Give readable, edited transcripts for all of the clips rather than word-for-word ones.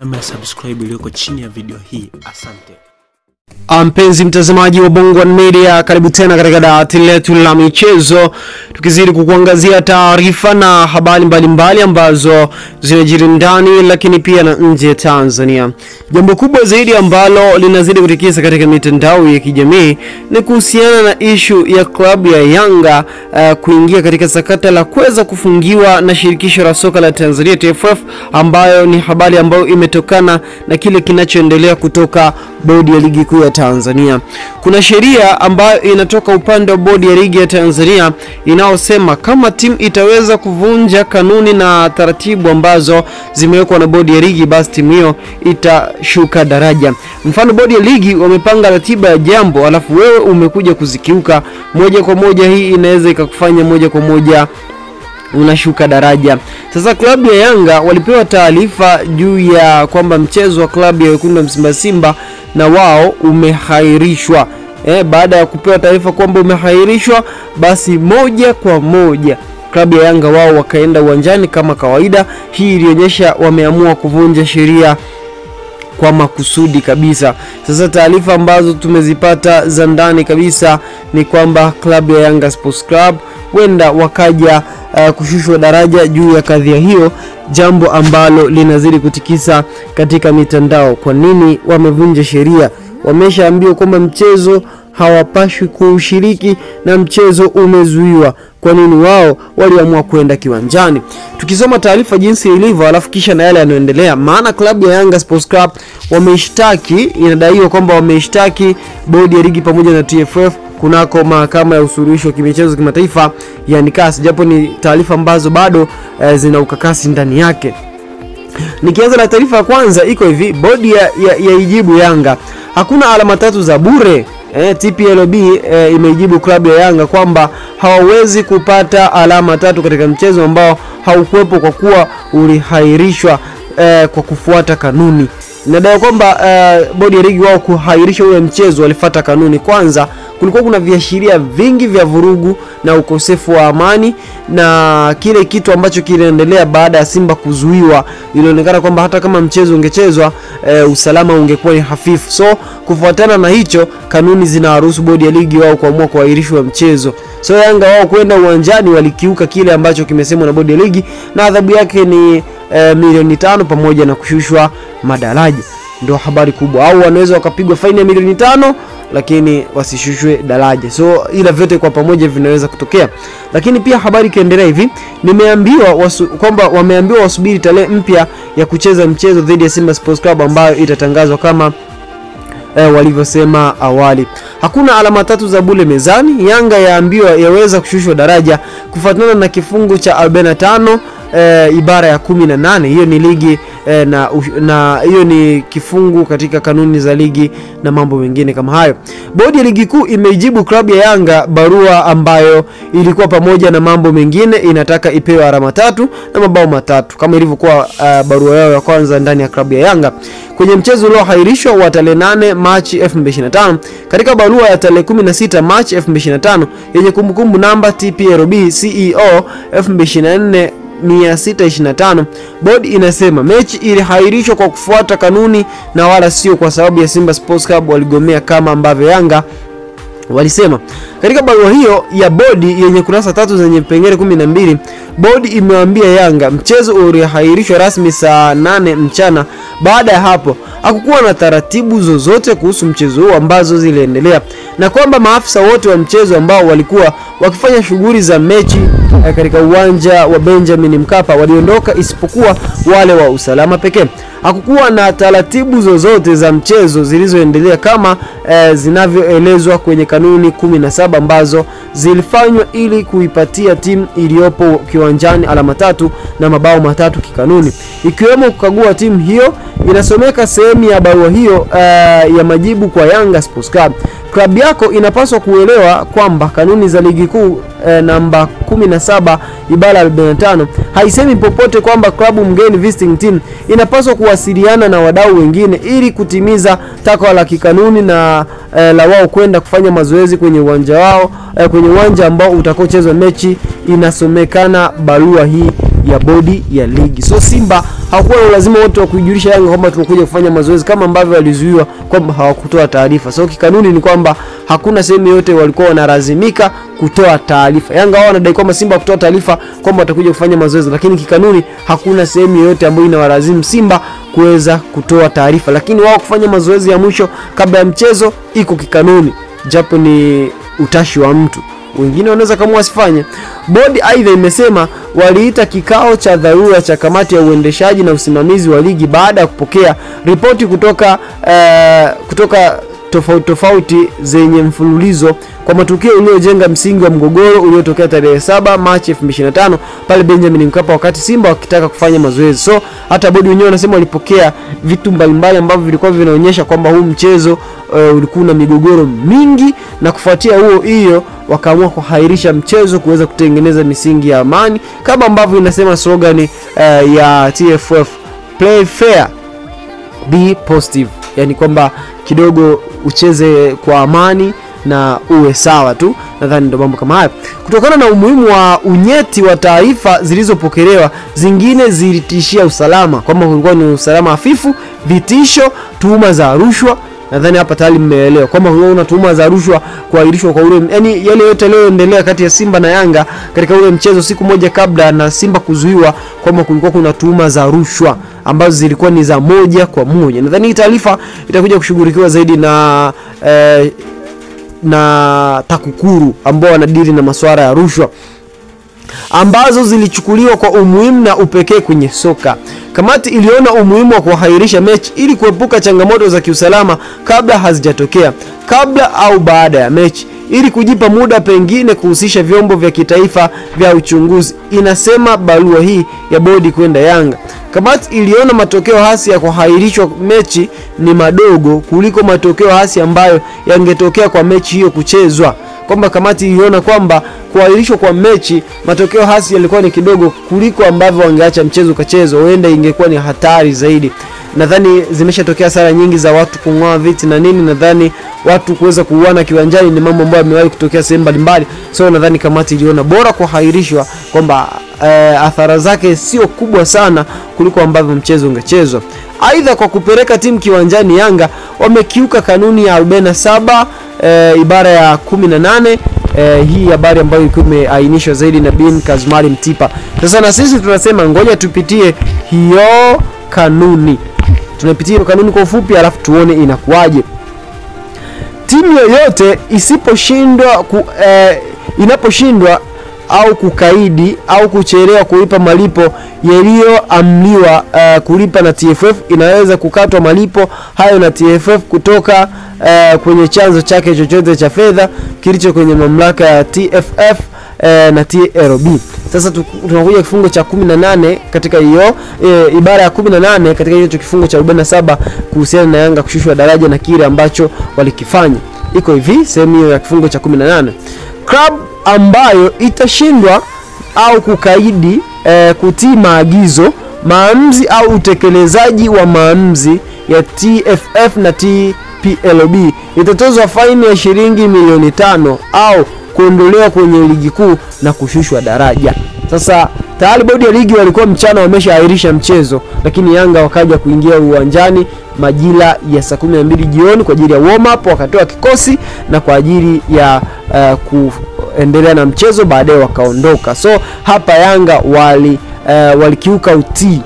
na subscribe iliyoko chini ya video hii. Asante. Mpenzi mtazamaji wa Bongo One Media, karibu tena katika dawati letu la michezo, tukizidi kukuangazia taarifa na habari mbalimbali ambazo zinajiri ndani lakini pia na nje ya Tanzania. Jambo kubwa zaidi ambalo linazidi kutikisa katika mitandao ya kijamii ni kuhusiana na issue ya klabu ya Yanga kuingia katika sakata la kuweza kufungiwa na shirikisho la soka la Tanzania TFF, ambayo ni habari ambayo imetokana na kile kinachoendelea kutoka bodi ya ligi kuu ya Tanzania. Kuna sheria ambayo inatoka upande wa bodi ya ligi ya Tanzania inaosema kama timu itaweza kuvunja kanuni na taratibu ambazo zimewekwa na bodi ya ligi, basi timu hiyo itashuka daraja. Mfano, bodi ya ligi wamepanga ratiba ya jambo alafu wewe umekuja kuzikiuka, moja kwa moja hii inaweza ikakufanya moja kwa moja unashuka daraja. Sasa klabu ya Yanga walipewa taarifa juu ya kwamba mchezo wa klabu ya Wekundu wa Msimbazi Simba na wao umehairishwa. Baada ya kupewa taarifa kwamba umehairishwa, basi moja kwa moja klabu ya Yanga wao wakaenda uwanjani kama kawaida. Hii ilionyesha wameamua kuvunja sheria kwa makusudi kabisa. Sasa taarifa ambazo tumezipata za ndani kabisa ni kwamba klabu ya Yanga Sports Club wenda wakaja kushushwa daraja juu ya kadhia hiyo, jambo ambalo linazidi kutikisa katika mitandao. Kwa nini wamevunja sheria? Wameshaambiwa kwamba mchezo hawapashwi kushiriki na mchezo umezuiwa. Kwa nini wao waliamua kwenda kiwanjani? Tukisoma taarifa jinsi ilivyo alafu kisha na yale yanayoendelea, maana klabu ya Yanga Sports Club wameishtaki, inadaiwa kwamba wameishtaki bodi ya ligi pamoja na TFF kunako mahakama ya usuluhishi wa kimichezo kimataifa yani CAS, japo ni taarifa ambazo bado zina ukakasi ndani yake. Nikianza na taarifa ya kwanza iko hivi: bodi ya ijibu Yanga hakuna alama tatu za bure. TPLB imeijibu klabu ya Yanga kwamba hawawezi kupata alama tatu katika mchezo ambao haukuwepo kwa kuwa ulihairishwa kwa kufuata kanuni. Nadai kwamba bodi ya ligi wao kuhairisha ule mchezo walifuata kanuni. Kwanza, kulikuwa kuna viashiria vingi vya vurugu na ukosefu wa amani, na kile kitu ambacho kiliendelea baada ya Simba kuzuiwa, ilionekana kwamba hata kama mchezo ungechezwa usalama ungekuwa ni hafifu. So kufuatana na hicho, kanuni zinaruhusu bodi ya ligi wao kuamua kuahirishwa mchezo. So Yanga wao kwenda uwanjani walikiuka kile ambacho kimesemwa na bodi ya ligi, na adhabu yake ni milioni 5 pamoja na kushushwa madaraja. Ndio habari kubwa. Au wanaweza wakapigwa faini ya milioni 5 lakini wasishushwe daraja. So ila vyote kwa pamoja vinaweza kutokea. Lakini pia habari kiendelea hivi: nimeambiwa kwamba wameambiwa wasubiri tarehe mpya ya kucheza mchezo dhidi ya Simba Sports Club ambayo itatangazwa kama walivyosema awali. Hakuna alama tatu za bure mezani. Yanga yaambiwa yaweza kushushwa daraja kufuatana na kifungu cha 45 ibara ya 18. Hiyo ni ligi na hiyo ni kifungu katika kanuni za ligi na mambo mengine kama hayo. Bodi ya ligi kuu imeijibu klabu ya Yanga barua ambayo ilikuwa pamoja na mambo mengine inataka ipewe alama 3 na mabao 3 kama ilivyokuwa barua yao ya kwanza ndani ya klabu ya Yanga kwenye mchezo uliohairishwa wa tarehe 8 Machi 2025. Katika barua ya tarehe 16 Machi 2025 yenye kumbukumbu namba TPLB CEO 2024-625, bodi inasema mechi ilihairishwa kwa kufuata kanuni na wala sio kwa sababu ya Simba Sports Club waligomea kama ambavyo Yanga walisema. Katika barua hiyo ya bodi yenye kurasa 3 zenye vipengele 12, bodi imewaambia Yanga mchezo ulihairishwa rasmi saa 8 mchana. Baada ya hapo hakukuwa na taratibu zozote kuhusu mchezo huo ambazo ziliendelea, na kwamba maafisa wote wa mchezo ambao walikuwa wakifanya shughuli za mechi katika uwanja wa Benjamin Mkapa waliondoka isipokuwa wale wa usalama pekee. Hakukuwa na taratibu zozote za mchezo zilizoendelea kama zinavyoelezwa kwenye kanuni 17 ambazo zilifanywa ili kuipatia timu iliyopo kiwanjani alama 3 na mabao 3 kikanuni, ikiwemo kukagua timu hiyo. Inasomeka sehemu ya barua hiyo ya majibu kwa Yanga Sports Club: klabu yako inapaswa kuelewa kwamba kanuni za ligi kuu namba 17 ibara ya 45 haisemi popote kwamba klabu mgeni visiting team inapaswa kuwasiliana na wadau wengine ili kutimiza takwa la kikanuni na la wao kwenda kufanya mazoezi kwenye uwanja wao, kwenye uwanja ambao utakochezwa mechi. Inasomekana barua hii ya bodi ya ligi. So Simba hakuwa na lazima wote wa kuijulisha Yanga kwamba tunakuja kufanya mazoezi, kama ambavyo walizuiwa kwamba hawakutoa taarifa. So kikanuni ni kwamba hakuna sehemu yote walikuwa wanalazimika kutoa taarifa. Yanga wao wanadai kwamba Simba kutoa taarifa kwamba watakuja kufanya mazoezi, lakini kikanuni hakuna sehemu yote ambayo inawalazimu Simba kuweza kutoa taarifa, lakini wao kufanya mazoezi ya mwisho kabla ya mchezo iko kikanuni, japo ni utashi wa mtu, wengine wanaweza kama wasifanye. Bodi aidha imesema waliita kikao cha dharura cha kamati ya uendeshaji na usimamizi wa ligi baada ya kupokea ripoti kutoka tofauti zenye mfululizo kwa matukio uliojenga msingi wa mgogoro uliotokea tarehe 7 Machi 2025 pale Benjamin Mkapa wakati Simba wakitaka kufanya mazoezi. So hata bodi wenyewe wanasema walipokea vitu mbalimbali ambavyo vilikuwa vinaonyesha kwamba huu mchezo ulikuwa na migogoro mingi, na kufuatia hiyo wakaamua kuhairisha mchezo kuweza kutengeneza misingi ya amani, kama ambavyo inasema slogan ya TFF, play fair be positive, yani kwamba kidogo ucheze kwa amani na uwe sawa tu. Nadhani ndio mambo kama hayo. Kutokana na umuhimu wa unyeti wa taarifa zilizopokelewa, zingine zilitishia usalama, kwamba kulikuwa ni usalama hafifu, vitisho, tuhuma za rushwa. Nadhani hapa tayari mmeelewa kwamba kuna tuhuma za rushwa, kuahirishwa kwa ule, yani yale yote yaliyoendelea kati ya Simba na Yanga katika ule mchezo siku moja kabla na Simba kuzuiwa, kwamba kulikuwa kuna tuhuma za rushwa ambazo zilikuwa ni za moja kwa moja. Nadhani hii taarifa itakuja kushughulikiwa zaidi na TAKUKURU ambao wanadili na masuala ya rushwa, ambazo zilichukuliwa kwa umuhimu na upekee kwenye soka. Kamati iliona umuhimu wa kuhairisha mechi ili kuepuka changamoto za kiusalama kabla hazijatokea, kabla au baada ya mechi, ili kujipa muda pengine kuhusisha vyombo vya kitaifa vya uchunguzi, inasema barua hii ya bodi kwenda Yanga. Kamati iliona matokeo hasi ya kuhairishwa mechi ni madogo kuliko matokeo hasi ambayo yangetokea kwa mechi hiyo kuchezwa. Kwamba kamati iliona kwamba kuahirishwa kwa mechi matokeo hasi yalikuwa ni kidogo kuliko ambavyo wangeacha mchezo ukachezwa, huenda ingekuwa ni hatari zaidi. Nadhani zimeshatokea sara nyingi za watu kung'oa viti na nini, nadhani watu kuweza kuuana kiwanjani ni mambo ambayo yamewahi kutokea sehemu mbalimbali. So nadhani kamati iliona bora kuhairishwa, kwamba athara zake sio kubwa sana kuliko ambavyo mchezo ungechezwa. Aidha, kwa kupeleka timu kiwanjani, Yanga wamekiuka kanuni ya 47 ibara ya 18. Hii habari ambayo ilikuwa imeainishwa zaidi na bin Kazmari Mtipa. Sasa na sisi tunasema ngoja tupitie hiyo kanuni. Tunapitia hiyo kanuni kwa ufupi, alafu tuone inakuaje. Timu yoyote inaposhindwa au kukaidi au kuchelewa kulipa malipo yaliyoamliwa kulipa na TFF, inaweza kukatwa malipo hayo na TFF kutoka kwenye chanzo chake chochote cha fedha kilicho kwenye mamlaka ya TFF na TLB. Sasa tunakuja kifungo cha 18 katika hiyo ibara ya 18 katika hiyo kifungo cha 47 kuhusiana na Yanga kushushwa daraja na kile ambacho walikifanya. Iko hivi, sehemu hiyo ya kifungo cha 18. Club ambayo itashindwa au kukaidi kutii maagizo, maamuzi au utekelezaji wa maamuzi ya TFF na TPLB itatozwa faini ya shilingi milioni 5 au kuondolewa kwenye ligi kuu na kushushwa daraja. Sasa tayari bodi ya ligi walikuwa mchana wameshaahirisha mchezo, lakini Yanga wakaja kuingia uwanjani majira ya saa 12 jioni kwa ajili ya warm up, wakatoa kikosi na kwa ajili ya kuendelea na mchezo, baadaye wakaondoka. So hapa Yanga walikiuka utii.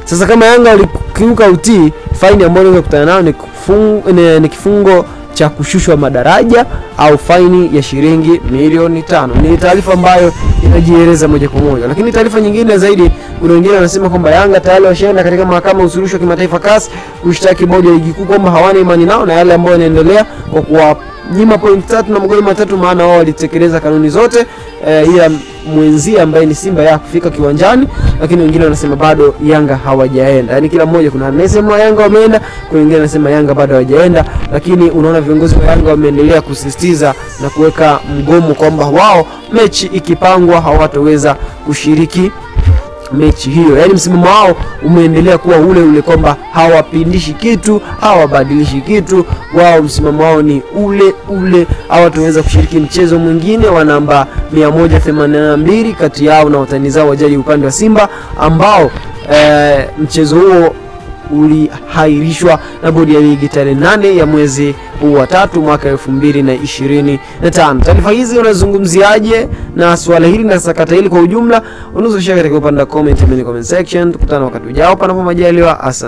Sasa kama Yanga walikiuka utii, faini ambayo unaweza kukutana nayo ni kifungo cha kushushwa madaraja au faini ya shilingi milioni 5. Ni taarifa ambayo inajieleza moja kwa moja. Lakini taarifa nyingine zaidi, wengine wanasema kwamba Yanga tayari washaenda katika mahakama usuluhisho wa kimataifa CAS kushtaki bodi ya ligi kuu kwamba hawana imani nao na yale ambayo yanaendelea kwa kuwanyima point 3 na magoli 3, maana wao walitekeleza kanuni zote, ila mwenzie ambaye ni Simba ya kufika kiwanjani. Lakini wengine wanasema bado Yanga hawajaenda. Yaani kila mmoja, kuna anasema Yanga wameenda, kuna wengine wanasema Yanga bado hawajaenda. Lakini unaona viongozi wa Yanga wameendelea kusisitiza na kuweka mgomo kwamba wao mechi ikipangwa hawataweza kushiriki mechi hiyo. Yaani msimamo wao umeendelea kuwa ule ule kwamba hawapindishi kitu, hawabadilishi kitu. Wao msimamo wao ni ule ule. Hawataweza kushiriki mchezo mwingine wa namba 182 kati yao na watani zao wa jadi upande wa Simba, ambao mchezo huo ulihairishwa na bodi ya ligi tarehe 8 ya mwezi wa 3 mwaka 2025. Taarifa hizi unazungumziaje na swala hili na sakata hili kwa ujumla? Unaweza kushare katika upande wa comment section. Tukutane wakati ujao panapo majaliwa. Asante.